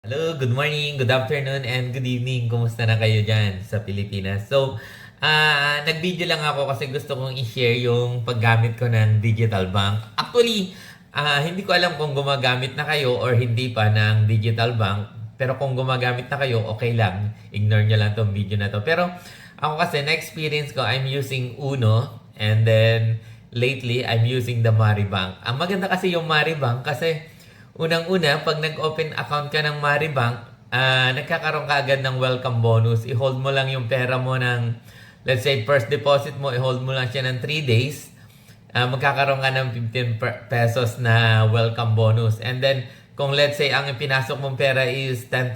Hello, good morning, good afternoon, and good evening. Kumusta na kayo dyan sa Pilipinas? So, nag-video lang ako kasi gusto kong i-share yung paggamit ko ng digital bank. Actually, hindi ko alam kung gumagamit na kayo or hindi pa ng digital bank. Pero kung gumagamit na kayo, okay lang. Ignore nyo lang tong video na to. Pero ako kasi, na-experience ko, I'm using Uno. And then, lately, I'm using the Maribank. Ang maganda kasi yung Maribank kasi unang-una, pag nag-open account ka ng Maribank, nagkakaroon ka agad ng welcome bonus. I-hold mo lang yung pera mo ng, let's say, first deposit mo, i-hold mo lang siya ng 3 days. Magkakaroon ka ng 15 pesos na welcome bonus. And then, kung let's say, ang ipinasok mong pera is 10,000,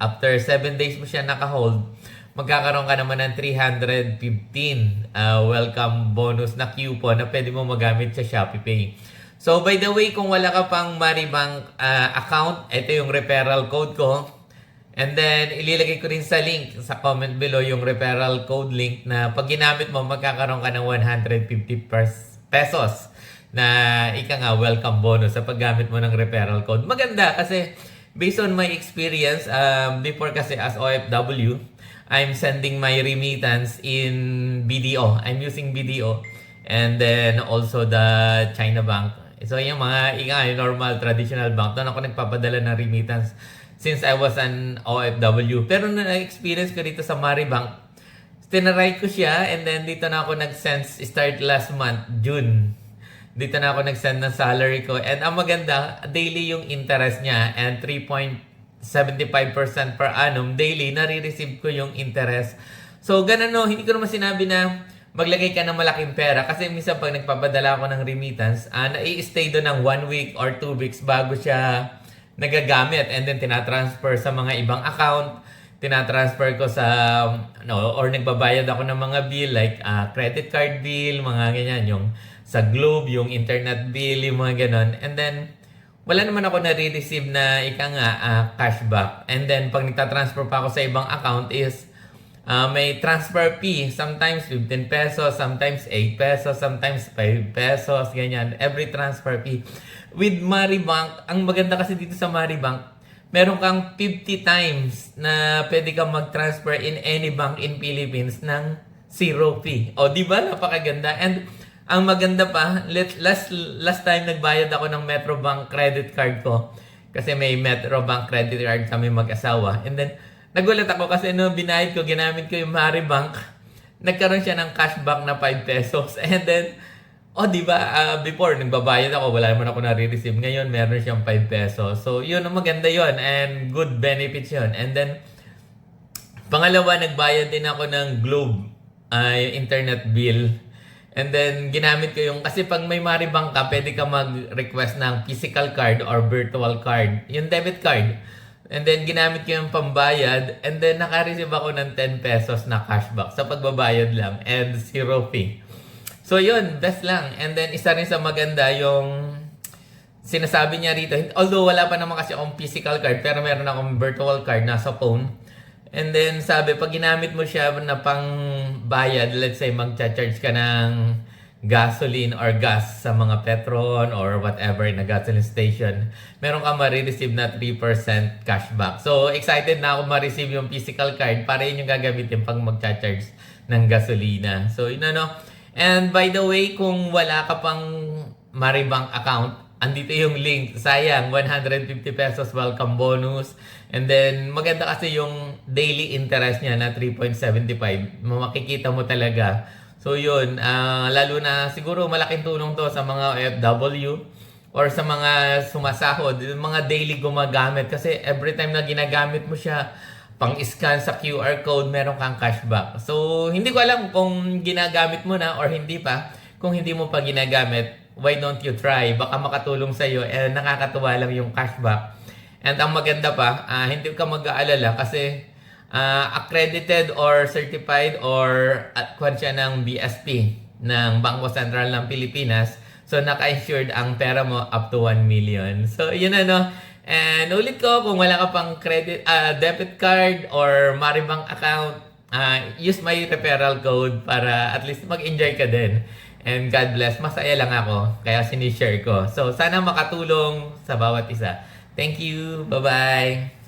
after 7 days mo siya naka-hold, magkakaroon ka naman ng 315 welcome bonus na coupon na pwede mo magamit sa Shopee Pay. So, by the way, kung wala ka pang Maribank account, ito yung referral code ko. And then, ililagay ko rin sa link sa comment below yung referral code link na pag ginamit mo, magkakaroon ka ng 150 pesos na welcome bonus sa paggamit mo ng referral code. Maganda kasi based on my experience, before kasi as OFW, I'm sending my remittance in BDO. I'm using BDO. And then also the China Bank. So yung mga normal traditional bank, doon ako nagpapadala ng remittance since I was an OFW. Pero na-experience ko dito sa Maribank, tinaray ko siya and then dito na ako nag-send start last month, June. Dito na ako nag-send ng salary ko. And ang maganda, daily yung interest niya and 3.75% per annum daily, nare-receive ko yung interest. So ganun no, hindi ko naman sinabi na maglagay ka ng malaking pera kasi minsan pag nagpapadala ako ng remittance, nai-stay doon ng 1 week or 2 weeks bago siya nagagamit and then tinatransfer sa mga ibang account, tinatransfer ko sa or nagbabayad ako ng mga bill like credit card bill, mga ganyan, yung sa Globe, yung internet bill, yung mga ganon. And then wala naman ako nare-receive na cashback. And then pag nagtatransfer pa ako sa ibang account is may transfer fee, sometimes 15 pesos, sometimes 8 pesos, sometimes 5 pesos, ganyan, every transfer fee. With Maribank, ang maganda kasi dito sa Maribank, meron kang 50 times na pwede kang mag-transfer in any bank in Philippines ng zero fee. O, di ba? Napakaganda. And ang maganda pa, last time nagbayad ako ng Metrobank credit card ko kasi may Metrobank credit card kami mag-asawa. And then, nagulat ako kasi binayad ko, ginamit ko yung Maribank, nagkaroon siya ng cashback na 5 pesos. And then, di ba, before, nagbabayad ako, wala naman ako nare-receive. Ngayon, meron siyang 5 pesos. So, yun, maganda yun. And good benefits yun. And then, pangalawa, nagbayad din ako ng Globe, yung internet bill. And then, ginamit ko yung, kasi pag may Maribank ka, pwede ka mag-request ng physical card or virtual card. Yung debit card. And then, ginamit ko yung pambayad. And then, naka-receive ako ng 10 pesos na cashback sa pagbabayad lang. And zero fee. So, yun. Best lang. And then, isa rin sa maganda yung sinasabi niya rito. Although, wala pa naman kasi akong physical card. Pero meron akong virtual card nasa phone. And then, sabi, pag ginamit mo siya na pang bayad, let's say, mag-charge ka ng gasoline or gas sa mga Petron or whatever na gasoline station, meron ka ma-receive na 3% cashback. So, excited na ako ma-receive yung physical card para yun yung gagamitin pag mag-charge ng gasolina. So, yun And by the way, kung wala ka pang Maribank account, andito yung link. Sayang, 150 pesos welcome bonus. And then, maganda kasi yung daily interest niya na 3.75. Makikita mo talaga. So yun, lalo na siguro malaking tulong to sa mga OFW or sa mga sumasahod, yung mga daily gumagamit. Kasi every time na ginagamit mo siya, pang-scan sa QR code, meron kang cashback. So, hindi ko alam kung ginagamit mo na or hindi pa. Kung hindi mo pa ginagamit, why don't you try? Baka makatulong sa'yo. Nakakatuwa lang yung cashback. And ang maganda pa, hindi ka mag-aalala kasi accredited or certified or kwan siya ng BSP ng Bangko Sentral ng Pilipinas. So, naka-insured ang pera mo up to 1 million. So, yun And ulit ko, kung wala ka pang debit card or Maribank account, use my referral code para at least mag-enjoy ka din. And God bless, masaya lang ako, kaya sinishare ko. So, sana makatulong sa bawat isa. Thank you. Bye-bye.